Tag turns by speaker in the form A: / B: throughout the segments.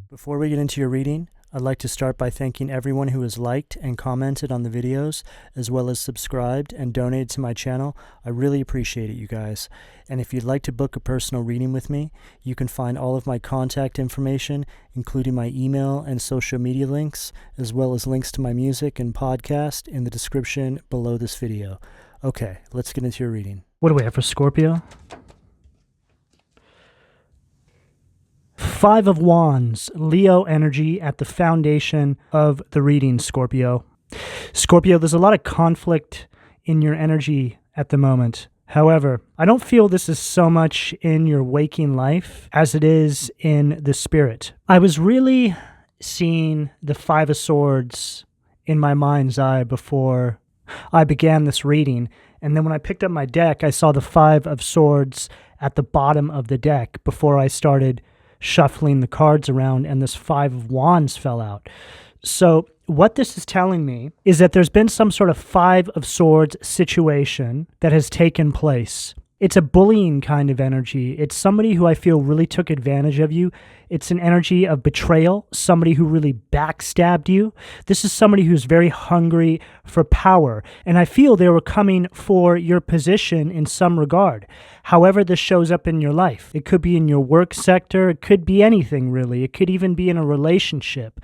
A: Before we get into your reading, I'd like to start by thanking everyone who has liked and commented on the videos, as well as subscribed and donated to my channel. I really appreciate it, you guys. And if you'd like to book a personal reading with me, you can find all of my contact information, including my email and social media links, as well as links to my music and podcast in the description below this video. Okay, let's get into your reading. What do we have for Scorpio? Five of Wands, Leo energy at the foundation of the reading, Scorpio. Scorpio, there's a lot of conflict in your energy at the moment. However, I don't feel this is so much in your waking life as it is in the spirit. I was really seeing the Five of Swords in my mind's eye before I began this reading. And then when I picked up my deck, I saw the Five of Swords at the bottom of the deck before I started shuffling the cards around, and this Five of Wands fell out. So what this is telling me is that there's been some sort of Five of Swords situation that has taken place. It's a bullying kind of energy. It's somebody who I feel really took advantage of you. It's an energy of betrayal, somebody who really backstabbed you. This is somebody who's very hungry for power, and I feel they were coming for your position in some regard. However this shows up in your life, it could be in your work sector, it could be anything really, it could even be in a relationship.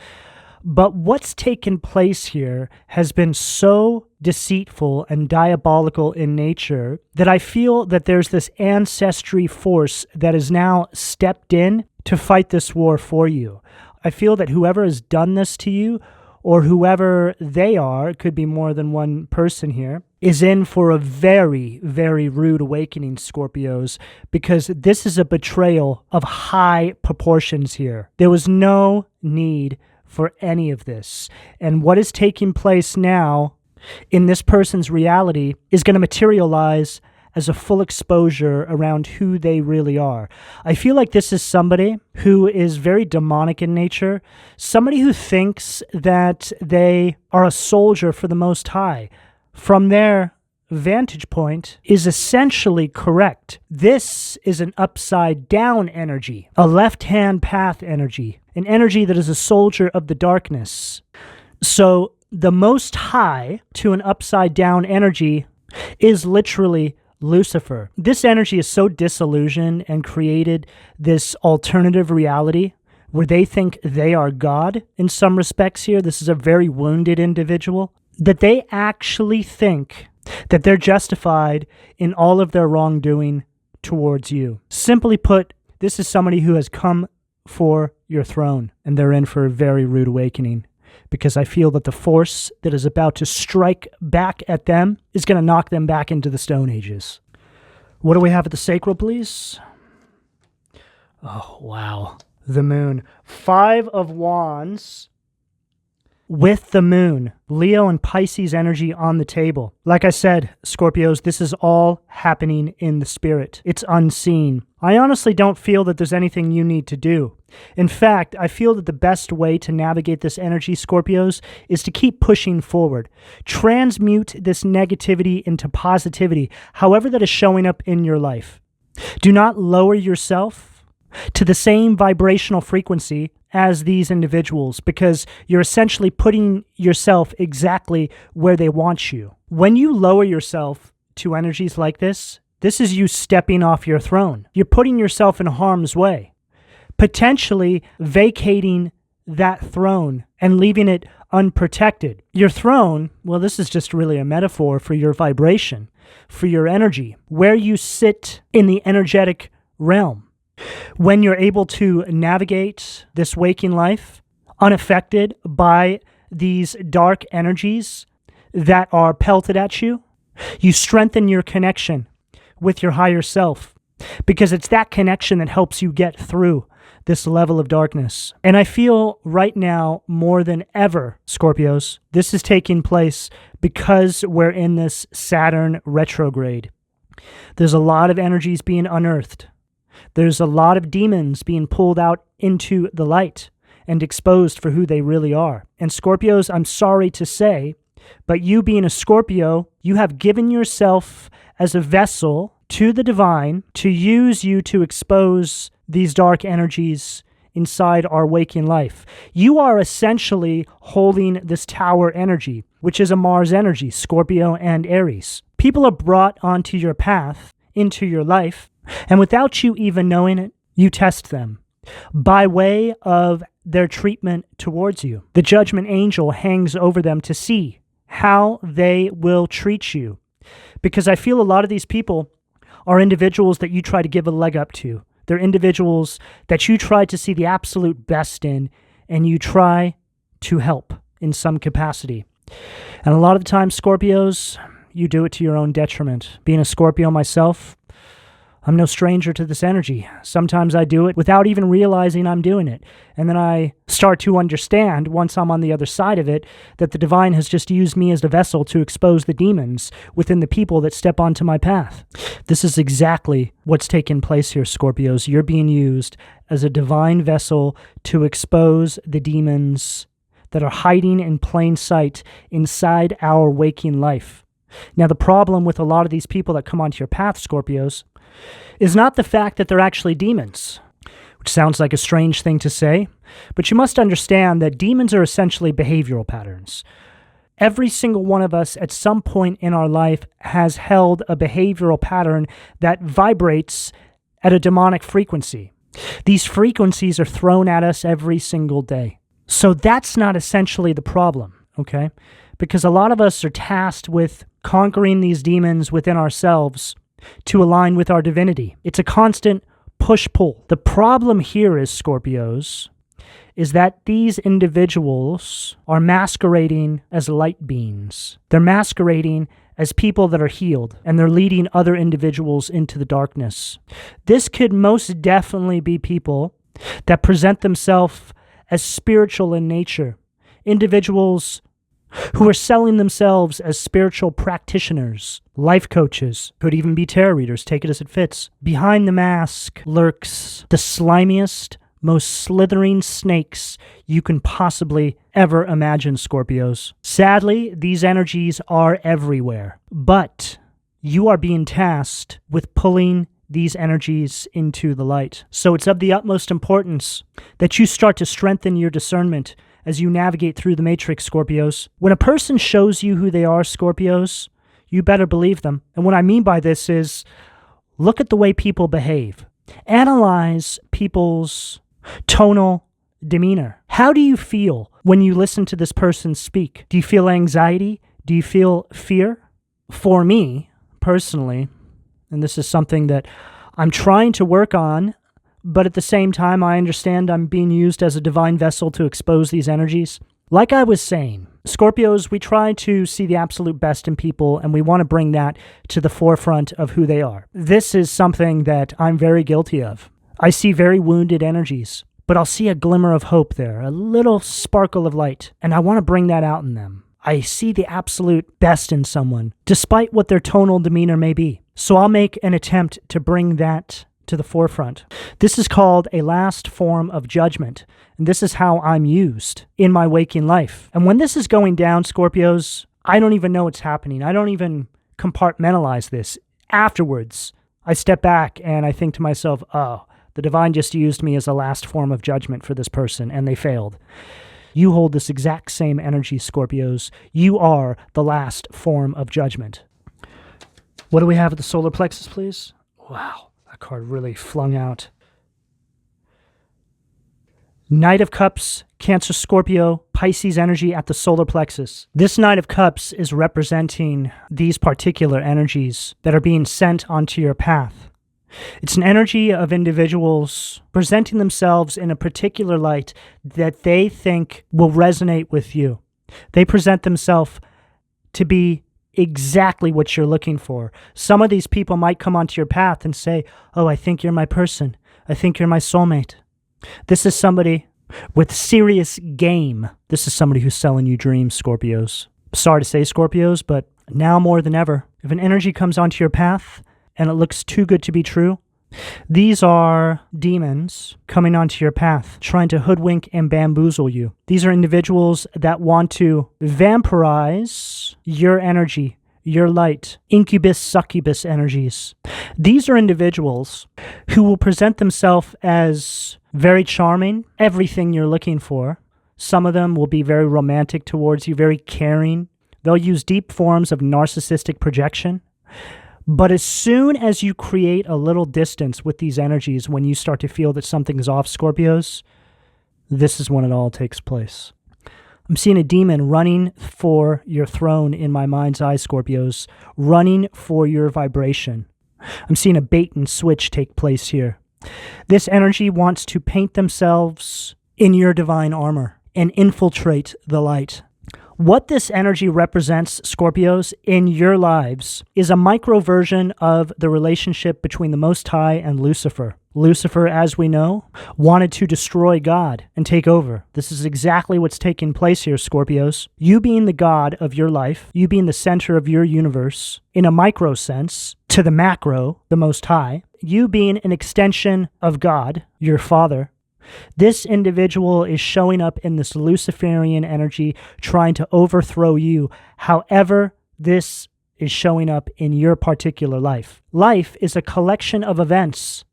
A: But what's taken place here has been so deceitful and diabolical in nature that I feel that there's this ancestry force that has now stepped in to fight this war for you. I feel that whoever has done this to you, or whoever they are, it could be more than one person here, is in for a very, very rude awakening, Scorpios, because this is a betrayal of high proportions here. There was no need for any of this. And what is taking place now in this person's reality is going to materialize as a full exposure around who they really are. I feel like this is somebody who is very demonic in nature, somebody who thinks that they are a soldier for the Most High. From their vantage point is essentially correct. This is an upside down energy, a left-hand path energy, an energy that is a soldier of the darkness. So the Most High to an upside down energy is literally Lucifer. This energy is so disillusioned and created this alternative reality where they think they are God in some respects here. This is a very wounded individual, that they actually think that they're justified in all of their wrongdoing towards you. Simply put, this is somebody who has come for your throne, and they're in for a very rude awakening, because I feel that the force that is about to strike back at them is going to knock them back into the Stone Ages. What do we have at the sacral, please? Oh, wow. The Moon. Five of Wands with the Moon. Leo and Pisces energy on the table. Like I said, Scorpios, this is all happening in the spirit. It's unseen. I honestly don't feel that there's anything you need to do. In fact, I feel that the best way to navigate this energy, Scorpios, is to keep pushing forward. Transmute this negativity into positivity, however that is showing up in your life. Do not lower yourself to the same vibrational frequency as these individuals, because you're essentially putting yourself exactly where they want you. When you lower yourself to energies like this is you stepping off your throne. You're putting yourself in harm's way, potentially vacating that throne and leaving it unprotected. Your throne, well, this is just really a metaphor for your vibration, for your energy, where you sit in the energetic realm. When you're able to navigate this waking life unaffected by these dark energies that are pelted at you, you strengthen your connection with your higher self, because it's that connection that helps you get through this level of darkness. And I feel right now, more than ever, Scorpios, this is taking place because we're in this Saturn retrograde. There's a lot of energies being unearthed. There's a lot of demons being pulled out into the light and exposed for who they really are. And Scorpios, I'm sorry to say, but you being a Scorpio, you have given yourself as a vessel to the divine to use you to expose these dark energies inside our waking life. You are essentially holding this tower energy, which is a Mars energy, Scorpio and Aries. People are brought onto your path, into your life, and without you even knowing it, you test them by way of their treatment towards you. The judgment angel hangs over them to see how they will treat you. Because I feel a lot of these people are individuals that you try to give a leg up to. They're individuals that you try to see the absolute best in, and you try to help in some capacity. And a lot of the time, Scorpios, you do it to your own detriment. Being a Scorpio myself, I'm no stranger to this energy. Sometimes I do it without even realizing I'm doing it. And then I start to understand, once I'm on the other side of it, that the divine has just used me as the vessel to expose the demons within the people that step onto my path. This is exactly what's taking place here, Scorpios. You're being used as a divine vessel to expose the demons that are hiding in plain sight inside our waking life. Now, the problem with a lot of these people that come onto your path, Scorpios, is not the fact that they're actually demons, which sounds like a strange thing to say, but you must understand that demons are essentially behavioral patterns. Every single one of us at some point in our life has held a behavioral pattern that vibrates at a demonic frequency. These frequencies are thrown at us every single day. So that's not essentially the problem, okay? Because a lot of us are tasked with conquering these demons within ourselves to align with our divinity. It's a constant push-pull. The problem here is, Scorpios, is that these individuals are masquerading as light beings. They're masquerading as people that are healed, and they're leading other individuals into the darkness. This could most definitely be people that present themselves as spiritual in nature, individuals who are selling themselves as spiritual practitioners, life coaches, could even be tarot readers, take it as it fits. Behind the mask lurks the slimiest, most slithering snakes you can possibly ever imagine, Scorpios. Sadly, these energies are everywhere, but you are being tasked with pulling these energies into the light. So it's of the utmost importance that you start to strengthen your discernment as you navigate through the matrix, Scorpios. When a person shows you who they are, Scorpios, you better believe them. And what I mean by this is, look at the way people behave. Analyze people's tonal demeanor. How do you feel when you listen to this person speak? Do you feel anxiety? Do you feel fear? For me, personally, and this is something that I'm trying to work on, but at the same time, I understand I'm being used as a divine vessel to expose these energies. Like I was saying, Scorpios, we try to see the absolute best in people, and we want to bring that to the forefront of who they are. This is something that I'm very guilty of. I see very wounded energies, but I'll see a glimmer of hope there, a little sparkle of light, and I want to bring that out in them. I see the absolute best in someone, despite what their tonal demeanor may be. So I'll make an attempt to bring that to the forefront. This is called a last form of judgment, and this is how I'm used in my waking life. And when this is going down, Scorpios, I don't even know what's happening. I don't even compartmentalize this. Afterwards, I step back and I think to myself, oh, the divine just used me as a last form of judgment for this person, and they failed. You hold this exact same energy, Scorpios. You are the last form of judgment. What do we have at the solar plexus, please? Wow. Card really flung out. Knight of Cups, Cancer, Scorpio, Pisces energy at the solar plexus. This Knight of Cups is representing these particular energies that are being sent onto your path. It's an energy of individuals presenting themselves in a particular light that they think will resonate with you. They present themselves to be exactly what you're looking for. Some of these people might come onto your path and say, oh, I think you're my person. I think you're my soulmate. This is somebody with serious game. This is somebody who's selling you dreams, Scorpios. Sorry to say, Scorpios, but now more than ever, if an energy comes onto your path and it looks too good to be true, these are demons coming onto your path, trying to hoodwink and bamboozle you. These are individuals that want to vampirize your energy your light, incubus, succubus energies. These are individuals who will present themselves as very charming, everything you're looking for. Some of them will be very romantic towards you, very caring. They'll use deep forms of narcissistic projection. But as soon as you create a little distance with these energies, when you start to feel that something's off, Scorpios, this is when it all takes place. I'm seeing a demon running for your throne in my mind's eye, Scorpios, running for your vibration. I'm seeing a bait and switch take place here. This energy wants to paint themselves in your divine armor and infiltrate the light. What this energy represents, Scorpios, in your lives is a micro version of the relationship between the Most High and Lucifer. Lucifer, as we know, wanted to destroy God and take over. This is exactly what's taking place here, Scorpios. You being the God of your life, you being the center of your universe, in a micro sense, to the macro, the Most High, you being an extension of God, your Father. This individual is showing up in this Luciferian energy, trying to overthrow you. However, this is showing up in your particular life. Life is a collection of events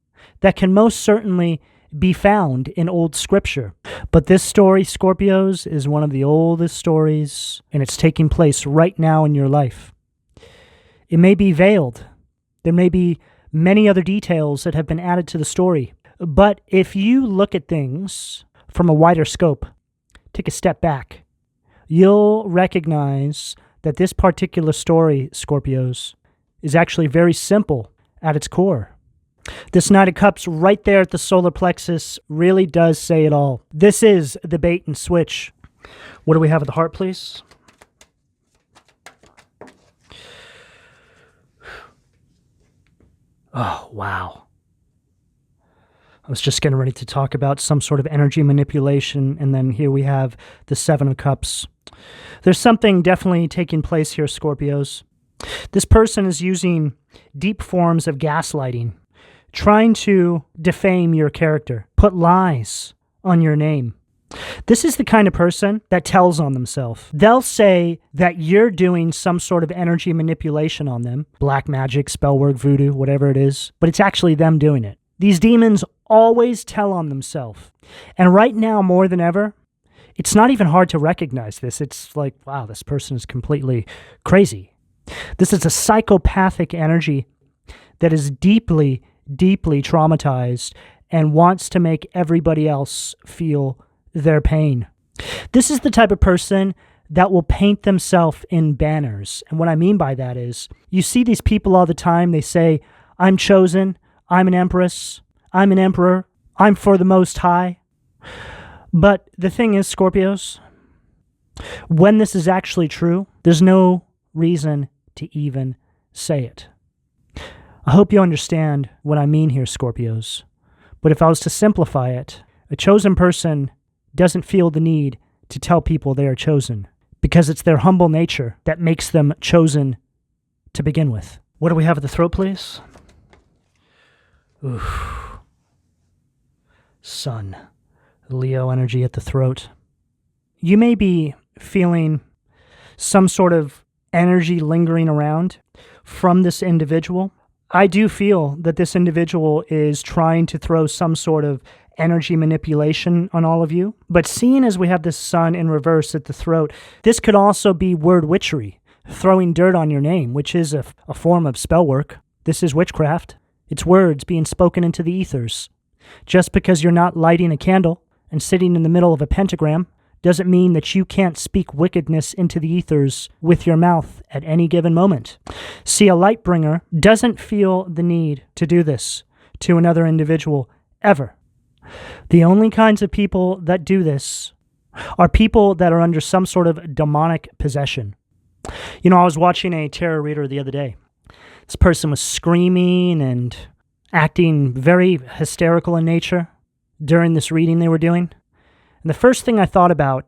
A: that can most certainly be found in old scripture. But this story, Scorpios, is one of the oldest stories, and it's taking place right now in your life. It may be veiled. There may be many other details that have been added to the story. But if you look at things from a wider scope, take a step back, you'll recognize that this particular story, Scorpios, is actually very simple at its core. This Knight of Cups right there at the solar plexus really does say it all. This is the bait and switch. What do we have at the heart, please? Oh, wow. I was just getting ready to talk about some sort of energy manipulation, and then here we have the Seven of Cups. There's something definitely taking place here, Scorpios. This person is using deep forms of gaslighting, trying to defame your character, put lies on your name. This is the kind of person that tells on themselves. They'll say that you're doing some sort of energy manipulation on them, black magic, spell work, voodoo, whatever it is, but it's actually them doing it. These demons always tell on themselves. And right now, more than ever, it's not even hard to recognize this. It's like, wow, this person is completely crazy. This is a psychopathic energy that is deeply, deeply traumatized and wants to make everybody else feel their pain. This is the type of person that will paint themselves in banners. And what I mean by that is, you see these people all the time, they say, I'm chosen, I'm an empress, I'm an emperor, I'm for the Most High. But the thing is, Scorpios, when this is actually true, there's no reason to even say it. I hope you understand what I mean here, Scorpios. But if I was to simplify it, a chosen person doesn't feel the need to tell people they are chosen, because it's their humble nature that makes them chosen to begin with. What do we have at the throat, please? Oof. Sun. Leo energy at the throat. You may be feeling some sort of energy lingering around from this individual. I do feel that this individual is trying to throw some sort of energy manipulation on all of you. But seeing as we have this sun in reverse at the throat, this could also be word witchery, throwing dirt on your name, which is a form of spell work. This is witchcraft. It's words being spoken into the ethers. Just because you're not lighting a candle and sitting in the middle of a pentagram doesn't mean that you can't speak wickedness into the ethers with your mouth at any given moment. See, a light bringer doesn't feel the need to do this to another individual ever. The only kinds of people that do this are people that are under some sort of demonic possession. You know, I was watching a tarot reader the other day. This person was screaming and acting very hysterical in nature during this reading they were doing. And the first thing I thought about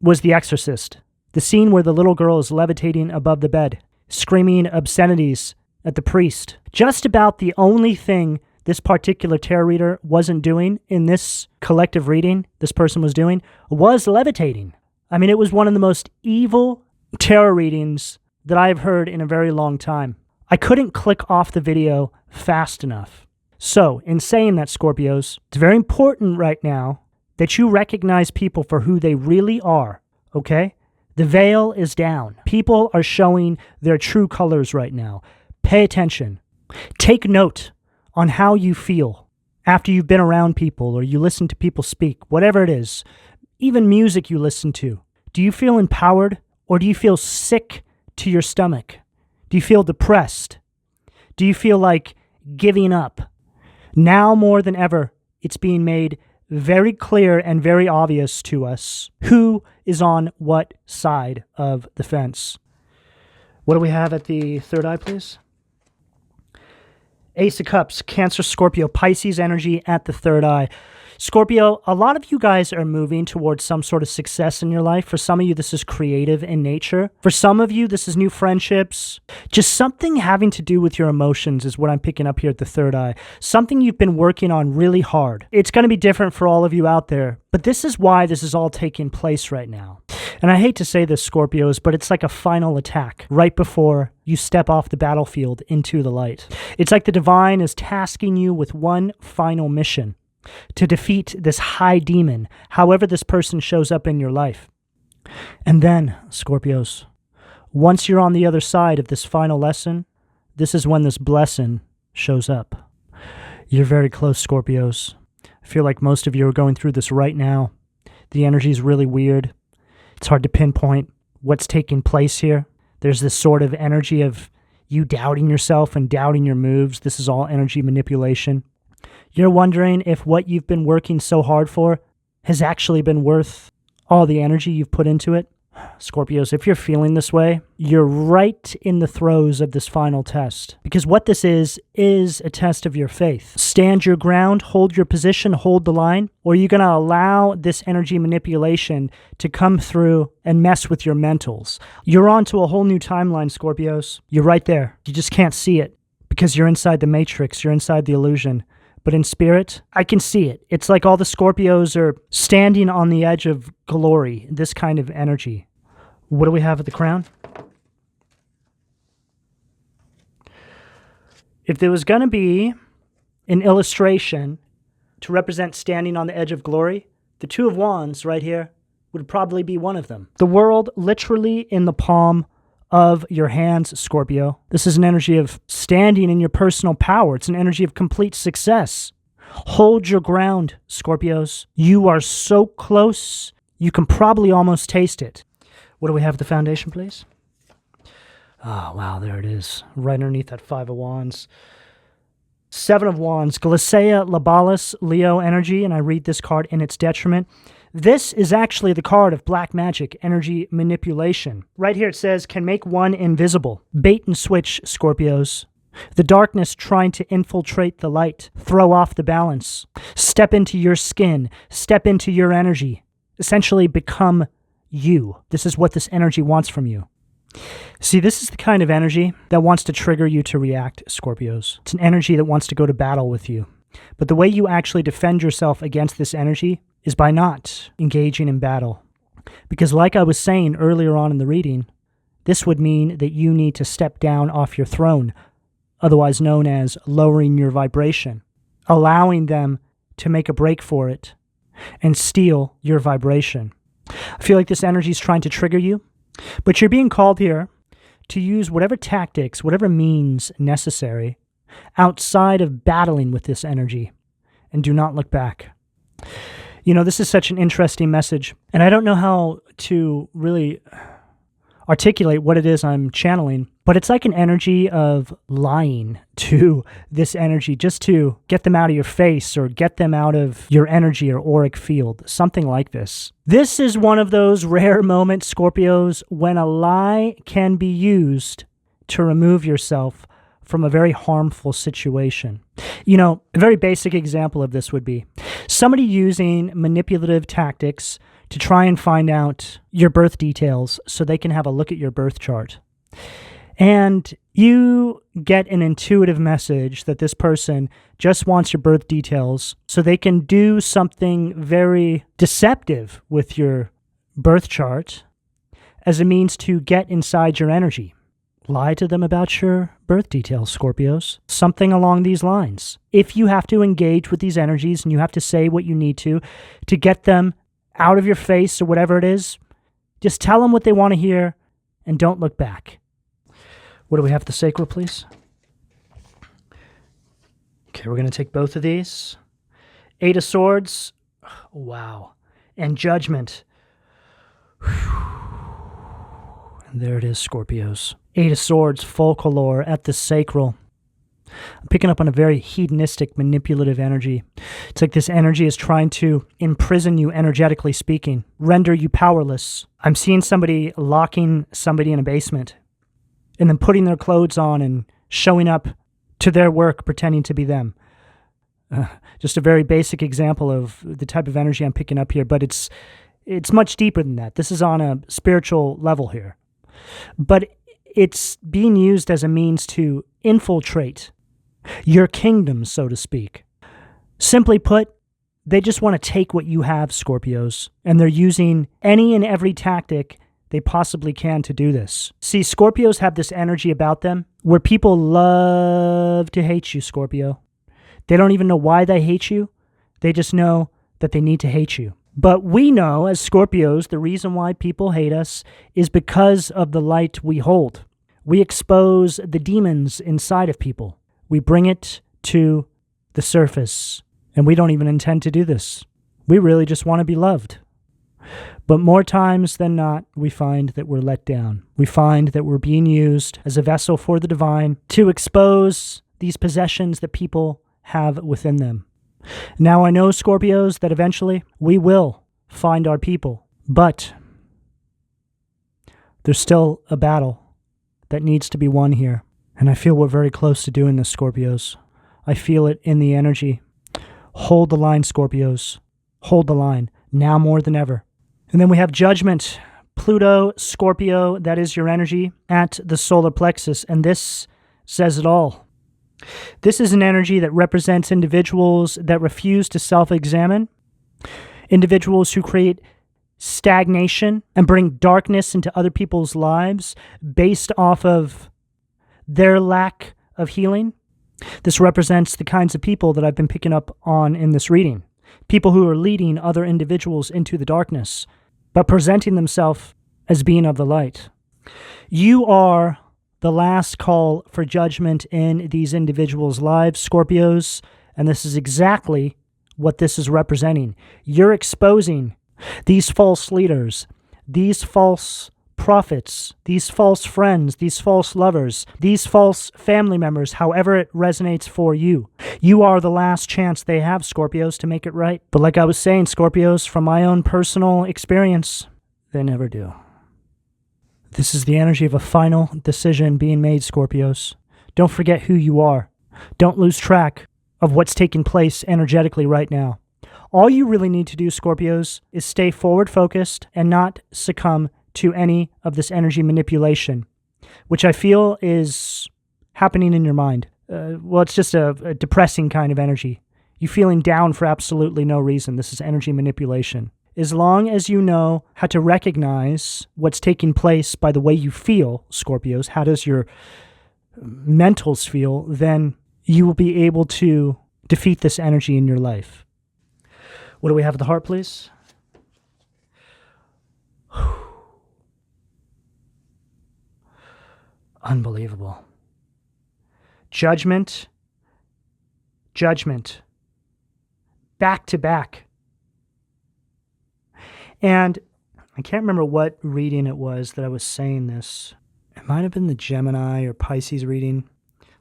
A: was The Exorcist, the scene where the little girl is levitating above the bed, screaming obscenities at the priest. Just about the only thing this particular tarot reader wasn't doing in this collective reading this person was doing was levitating. I mean, it was one of the most evil tarot readings that I have heard in a very long time. I couldn't click off the video fast enough. So, in saying that, Scorpios, it's very important right now that you recognize people for who they really are, okay? The veil is down. People are showing their true colors right now. Pay attention. Take note on how you feel after you've been around people or you listen to people speak, whatever it is, even music you listen to. Do you feel empowered or do you feel sick to your stomach? Do you feel depressed? Do you feel like giving up? Now more than ever, it's being made very clear and very obvious to us who is on what side of the fence. What do we have at the third eye, please? Ace of Cups, Cancer, Scorpio, Pisces energy at the third eye. Scorpio, a lot of you guys are moving towards some sort of success in your life. For some of you, this is creative in nature. For some of you, this is new friendships. Just something having to do with your emotions is what I'm picking up here at the third eye. Something you've been working on really hard. It's going to be different for all of you out there, but this is why this is all taking place right now. And I hate to say this, Scorpios, but it's like a final attack right before you step off the battlefield into the light. It's like the divine is tasking you with one final mission to defeat this high demon, however this person shows up in your life. And then, Scorpios, once you're on the other side of this final lesson, this is when this blessing shows up. You're very close, Scorpios. I feel like most of you are going through this right now. The energy is really weird. It's hard to pinpoint what's taking place here. There's this sort of energy of you doubting yourself and doubting your moves. This is all energy manipulation. You're wondering if what you've been working so hard for has actually been worth all the energy you've put into it. Scorpios, if you're feeling this way, you're right in the throes of this final test. Because what this is a test of your faith. Stand your ground, hold your position, hold the line, or are you going to allow this energy manipulation to come through and mess with your mentals? You're on to a whole new timeline, Scorpios. You're right there. You just can't see it because you're inside the matrix, you're inside the illusion. But in spirit, I can see it. It's like all the Scorpios are standing on the edge of glory, this kind of energy. What do we have at the crown? If there was going to be an illustration to represent standing on the edge of glory, the Two of Wands right here would probably be one of them. The world literally in the palm of your hands, Scorpio. This is an energy of standing in your personal power. It's an energy of complete success. Hold your ground, Scorpios. You are so close, you can probably almost taste it. What do we have at the foundation, please? Oh, wow, there it is. Right underneath that Five of Wands. Seven of Wands, Glacea Labalis, Leo energy, and I read this card in its detriment. This is actually the card of black magic, energy manipulation. Right here it says, can make one invisible. Bait and switch, Scorpios. The darkness trying to infiltrate the light. Throw off the balance. Step into your skin. Step into your energy. Essentially become you. This is what this energy wants from you. See, this is the kind of energy that wants to trigger you to react, Scorpios. It's an energy that wants to go to battle with you. But the way you actually defend yourself against this energy is by not engaging in battle. Because like I was saying earlier on in the reading, this would mean that you need to step down off your throne, otherwise known as lowering your vibration, allowing them to make a break for it and steal your vibration. I feel like this energy is trying to trigger you, but you're being called here to use whatever tactics, whatever means necessary outside of battling with this energy, and do not look back. You know, this is such an interesting message, and I don't know how to really articulate what it is I'm channeling, but it's like an energy of lying to this energy just to get them out of your face or get them out of your energy or auric field, something like this. This is one of those rare moments, Scorpios, when a lie can be used to remove yourself from a very harmful situation. You know, a very basic example of this would be somebody using manipulative tactics to try and find out your birth details so they can have a look at your birth chart. And you get an intuitive message that this person just wants your birth details so they can do something very deceptive with your birth chart as a means to get inside your energy. lie to them about your birth details, Scorpios. Something along these lines. If you have to engage with these energies and you have to say what you need to get them out of your face or whatever it is, just tell them what they want to hear and don't look back. What do we have at the sacral, please? Okay, we're going to take both of these. 8 of Swords. Wow. And Judgment. And there it is, Scorpios. 8 of Swords, folklore at the sacral. I'm picking up on a very hedonistic, manipulative energy. It's like this energy is trying to imprison you, energetically speaking, render you powerless. I'm seeing somebody locking somebody in a basement and then putting their clothes on and showing up to their work pretending to be them. Just a very basic example of the type of energy I'm picking up here, but it's much deeper than that. This is on a spiritual level here. But it's being used as a means to infiltrate your kingdom, so to speak. Simply put, they just want to take what you have, Scorpios, and they're using any and every tactic they possibly can to do this. See, Scorpios have this energy about them where people love to hate you, Scorpio. They don't even know why they hate you. They just know that they need to hate you. But we know, as Scorpios, the reason why people hate us is because of the light we hold. We expose the demons inside of people. We bring it to the surface. And we don't even intend to do this. We really just want to be loved. But more times than not, we find that we're let down. We find that we're being used as a vessel for the divine to expose these possessions that people have within them. Now I know, Scorpios, that eventually we will find our people, but there's still a battle that needs to be won here. And I feel we're very close to doing this, Scorpios. I feel it in the energy. Hold the line, Scorpios. Hold the line, now more than ever. And then we have Judgment. Pluto, Scorpio, that is your energy at the solar plexus. And this says it all. This is an energy that represents individuals that refuse to self-examine, individuals who create stagnation and bring darkness into other people's lives based off of their lack of healing. This represents the kinds of people that I've been picking up on in this reading. People who are leading other individuals into the darkness, but presenting themselves as being of the light. You are the last call for judgment in these individuals' lives, Scorpios, and this is exactly what this is representing. You're exposing these false leaders, these false prophets, these false friends, these false lovers, these false family members, however it resonates for you. You are the last chance they have, Scorpios, to make it right. But like I was saying, Scorpios, from my own personal experience, they never do. This is the energy of a final decision being made, Scorpios. Don't forget who you are. Don't lose track of what's taking place energetically right now. All you really need to do, Scorpios, is stay forward-focused and not succumb to any of this energy manipulation, which I feel is happening in your mind. Well, it's just a depressing kind of energy. You feeling down for absolutely no reason. This is energy manipulation. As long as you know how to recognize what's taking place by the way you feel, Scorpios, how does your mentals feel, then you will be able to defeat this energy in your life. What do we have at the heart, please? Unbelievable. Judgment. Judgment. Back to back. And I can't remember what reading it was that I was saying this. It might have been the Gemini or Pisces reading,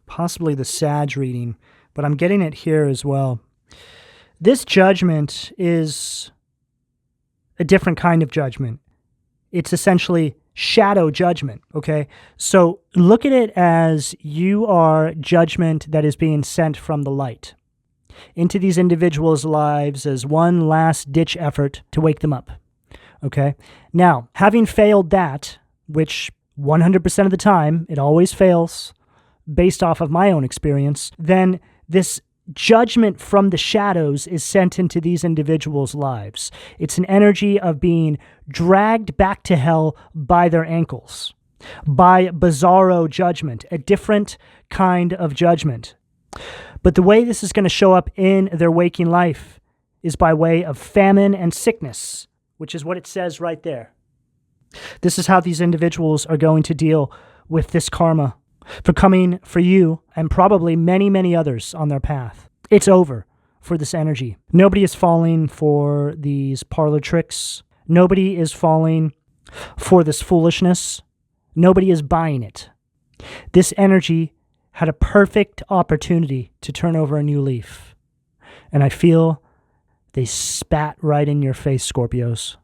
A: possibly the Sag reading, but I'm getting it here as well. This judgment is a different kind of judgment. It's essentially shadow judgment, okay? So look at it as you are judgment that is being sent from the light into these individuals' lives as one last-ditch effort to wake them up, okay? Now, having failed that, which 100% of the time, it always fails, based off of my own experience, then this judgment from the shadows is sent into these individuals' lives. It's an energy of being dragged back to hell by their ankles. by bizarro judgment, a different kind of judgment. But the way this is going to show up in their waking life is by way of famine and sickness, which is what it says right there. This is how these individuals are going to deal with this karma for coming for you and probably many, many others on their path. It's over for this energy. Nobody is falling for these parlor tricks. Nobody is falling for this foolishness. Nobody is buying it. This energy had a perfect opportunity to turn over a new leaf. And I feel they spat right in your face, Scorpios.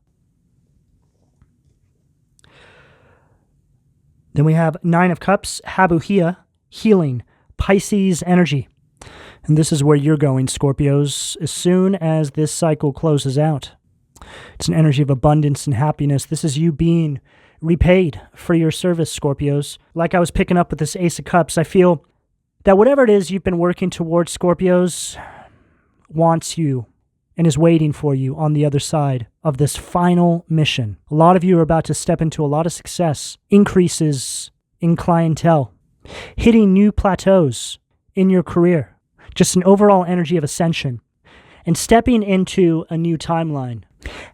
A: Then we have Nine of Cups, Habuhia, healing, Pisces energy. And this is where you're going, Scorpios, as soon as this cycle closes out. It's an energy of abundance and happiness. This is you being repaid for your service, Scorpios. Like I was picking up with this Ace of Cups, I feel that whatever it is you've been working towards, Scorpios, wants you and is waiting for you on the other side of this final mission. A lot of you are about to step into a lot of success, increases in clientele, hitting new plateaus in your career, just an overall energy of ascension, and stepping into a new timeline,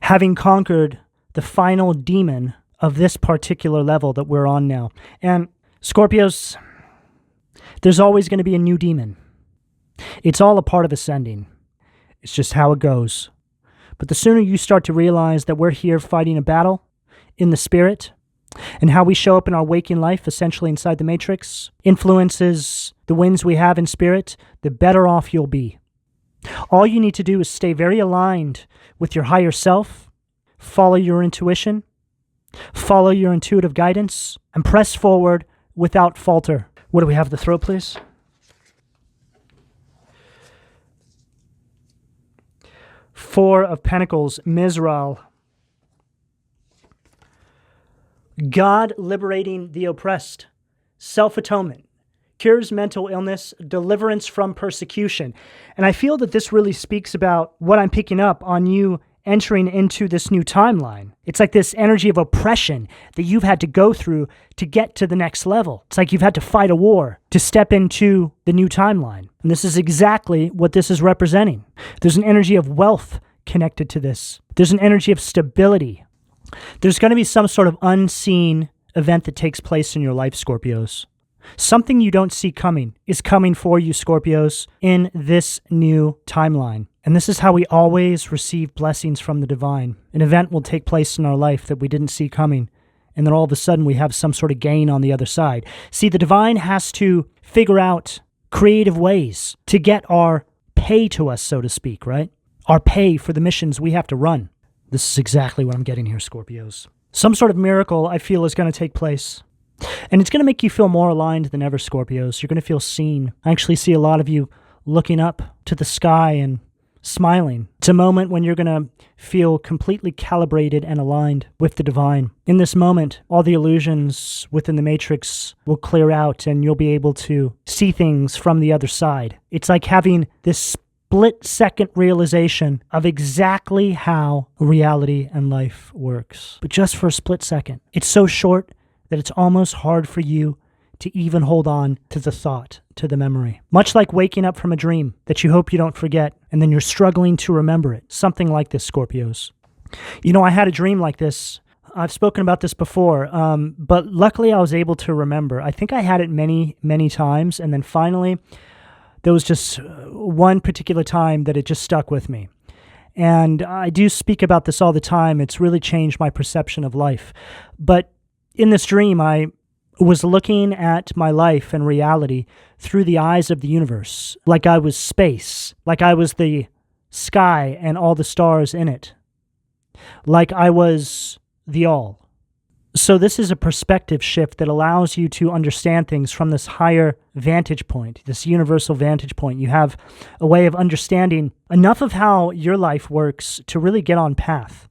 A: having conquered the final demon of this particular level that we're on now. And Scorpios, there's always going to be a new demon. It's all a part of ascending. It's just how it goes. But the sooner you start to realize that we're here fighting a battle in the spirit, and how we show up in our waking life, essentially inside the matrix, influences the wins we have in spirit, the better off you'll be. All you need to do is stay very aligned with your higher self, follow your intuition, follow your intuitive guidance, and press forward without falter. What do we have? The throat, please. Four of Pentacles, Mizrael. God liberating the oppressed, self-atonement, cures mental illness, deliverance from persecution. And I feel that this really speaks about what I'm picking up on you entering into this new timeline. It's like this energy of oppression that you've had to go through to get to the next level. It's like you've had to fight a war to step into the new timeline. And this is exactly what this is representing. There's an energy of wealth connected to this. There's an energy of stability. There's going to be some sort of unseen event that takes place in your life, Scorpios. Something you don't see coming is coming for you, Scorpios, in this new timeline. And this is how we always receive blessings from the divine. An event will take place in our life that we didn't see coming, and then all of a sudden we have some sort of gain on the other side. See, the divine has to figure out creative ways to get our pay to us, so to speak, right? Our pay for the missions we have to run. This is exactly what I'm getting here, Scorpios. Some sort of miracle, I feel, is going to take place. And it's going to make you feel more aligned than ever, Scorpios. You're going to feel seen. I actually see a lot of you looking up to the sky and smiling. It's a moment when you're going to feel completely calibrated and aligned with the divine. In this moment, all the illusions within the matrix will clear out and you'll be able to see things from the other side. It's like having this split-second realization of exactly how reality and life works. But just for a split second. It's so short that it's almost hard for you to even hold on to the thought, to the memory. Much like waking up from a dream that you hope you don't forget, and then you're struggling to remember it. Something like this, Scorpios. You know, I had a dream like this. I've spoken about this before, but luckily I was able to remember. I think I had it many, many times, and then finally, there was just one particular time that it just stuck with me. And I do speak about this all the time. It's really changed my perception of life. But in this dream, I was looking at my life and reality through the eyes of the universe, like I was space, like I was the sky and all the stars in it, like I was the all. So this is a perspective shift that allows you to understand things from this higher vantage point, this universal vantage point. You have a way of understanding enough of how your life works to really get on path.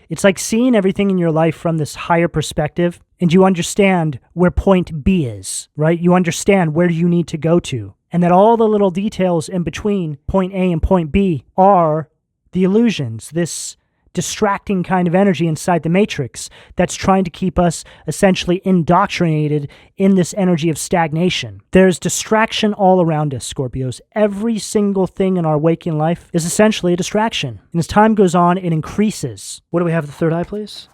A: It's like seeing everything in your life from this higher perspective, and you understand where point B is, right? You understand where you need to go to, and that all the little details in between point A and point B are the illusions, this distracting kind of energy inside the matrix that's trying to keep us essentially indoctrinated in this energy of stagnation. There's distraction all around us, Scorpios. Every single thing in our waking life is essentially a distraction. And as time goes on, it increases. What do we have at the third eye, please?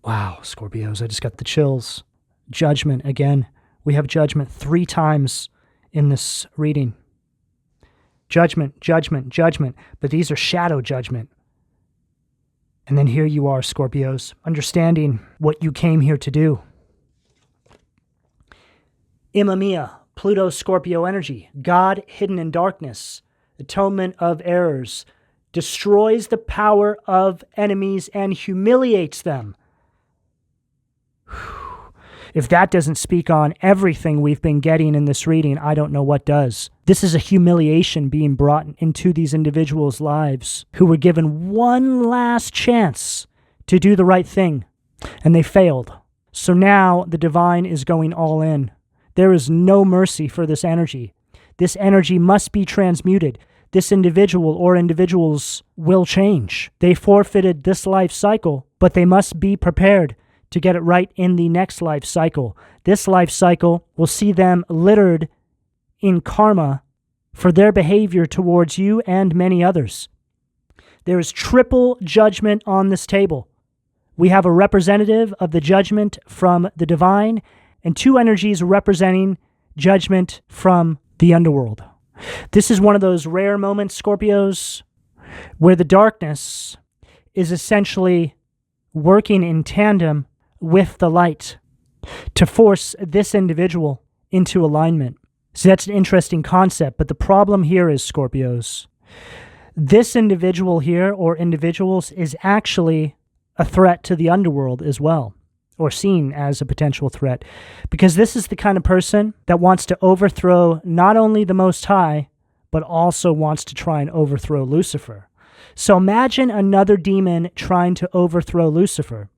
A: Wow, Scorpios, I just got the chills. Judgment again. We have judgment 3 times in this reading. Judgment, judgment, judgment. But these are shadow judgment. And then here you are, Scorpios, understanding what you came here to do. Imamia, Pluto, Scorpio energy. God hidden in darkness. Atonement of errors. Destroys the power of enemies and humiliates them. If that doesn't speak on everything we've been getting in this reading, I don't know what does. This is a humiliation being brought into these individuals' lives who were given one last chance to do the right thing, and they failed. So now the divine is going all in. There is no mercy for this energy. This energy must be transmuted. This individual or individuals will change. They forfeited this life cycle, but they must be prepared to get it right in the next life cycle. This life cycle will see them littered in karma for their behavior towards you and many others. There is triple judgment on this table. We have a representative of the judgment from the divine and 2 energies representing judgment from the underworld. This is one of those rare moments, Scorpios, where the darkness is essentially working in tandem with the light to force this individual into alignment. So that's an interesting concept, but the problem here is, Scorpios, this individual here or individuals is actually a threat to the underworld as well, or seen as a potential threat, because this is the kind of person that wants to overthrow not only the Most High, but also wants to try and overthrow Lucifer. So imagine another demon trying to overthrow Lucifer.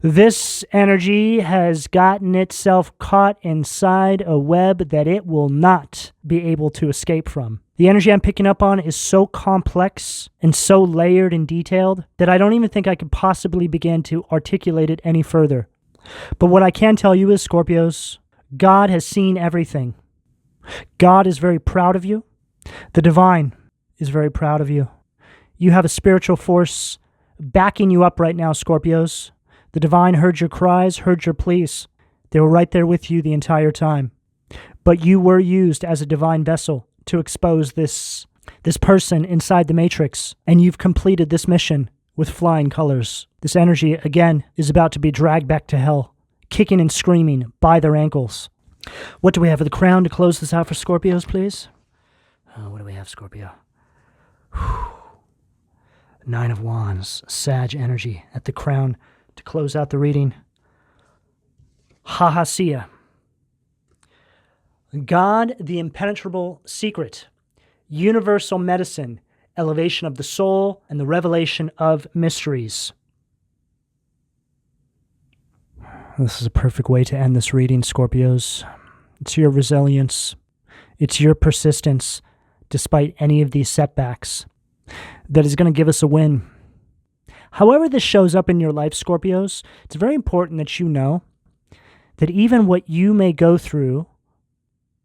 A: This energy has gotten itself caught inside a web that it will not be able to escape from. The energy I'm picking up on is so complex and so layered and detailed that I don't even think I could possibly begin to articulate it any further. But what I can tell you is, Scorpios, God has seen everything. God is very proud of you. The divine is very proud of you. You have a spiritual force backing you up right now, Scorpios. The divine heard your cries, heard your pleas. They were right there with you the entire time. But you were used as a divine vessel to expose this person inside the matrix, and you've completed this mission with flying colors. This energy, again, is about to be dragged back to hell, kicking and screaming by their ankles. What do we have for the crown to close this out for Scorpios, please? What do we have, Scorpio? 9 of Wands, Sag energy at the crown. To close out the reading, Hahasia. God, the impenetrable secret, universal medicine, elevation of the soul, and the revelation of mysteries. This is a perfect way to end this reading, Scorpios. It's your resilience. It's your persistence, despite any of these setbacks, that is going to give us a win. However this shows up in your life, Scorpios, it's very important that you know that even what you may go through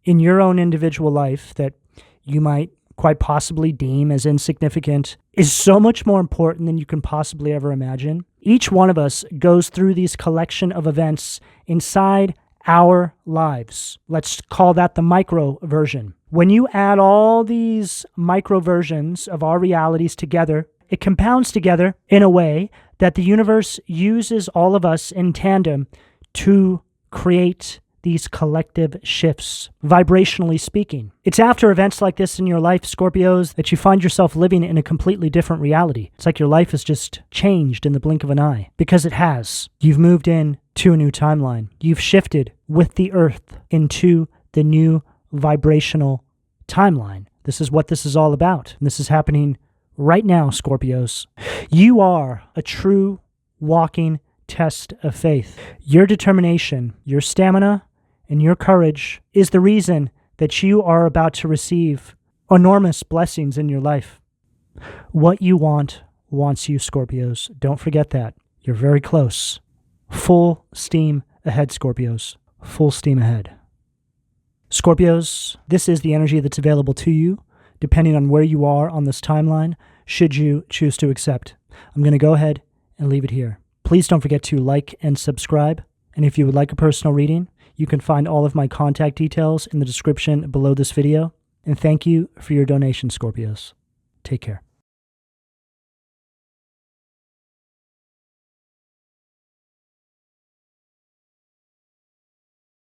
A: in your own individual life that you might quite possibly deem as insignificant is so much more important than you can possibly ever imagine. Each one of us goes through these collection of events inside our lives. Let's call that the micro version. When you add all these micro versions of our realities together, it compounds together in a way that the universe uses all of us in tandem to create these collective shifts, vibrationally speaking. It's after events like this in your life, Scorpios, that you find yourself living in a completely different reality. It's like your life has just changed in the blink of an eye, because it has. You've moved in to a new timeline. You've shifted with the earth into the new vibrational timeline. This is what this is all about. And this is happening right now, Scorpios. You are a true walking test of faith. Your determination, your stamina, and your courage is the reason that you are about to receive enormous blessings in your life. What you want wants you, Scorpios. Don't forget that. You're very close. Full steam ahead, Scorpios. Full steam ahead. Scorpios, this is the energy that's available to you, depending on where you are on this timeline, should you choose to accept. I'm going to go ahead and leave it here. Please don't forget to like and subscribe. And if you would like a personal reading, you can find all of my contact details in the description below this video. And thank you for your donation, Scorpios. Take care.